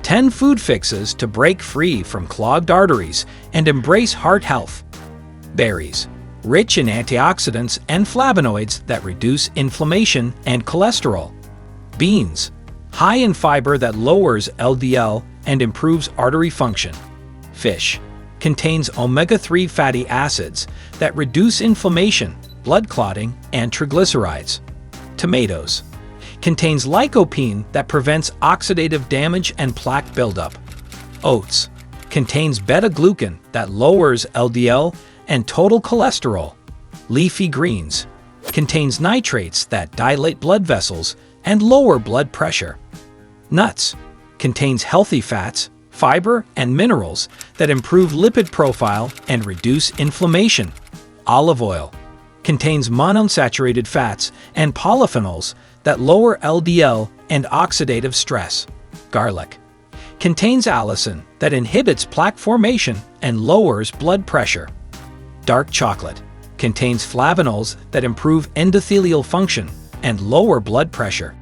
10 food fixes to break free from clogged arteries and embrace heart health. Berries, rich in antioxidants and flavonoids that reduce inflammation and cholesterol. Beans, high in fiber that lowers LDL and improves artery function. Fish, contains omega-3 fatty acids that reduce inflammation, blood clotting, and triglycerides. Tomatoes, contains lycopene that prevents oxidative damage and plaque buildup. Oats, contains beta-glucan that lowers LDL and total cholesterol. Leafy greens, contains nitrates that dilate blood vessels and lower blood pressure. Nuts, contains healthy fats, fiber, and minerals that improve lipid profile and reduce inflammation. Olive oil, contains monounsaturated fats and polyphenols that lower LDL and oxidative stress. Garlic, contains allicin that inhibits plaque formation and lowers blood pressure. Dark chocolate, contains flavonols that improve endothelial function and lower blood pressure.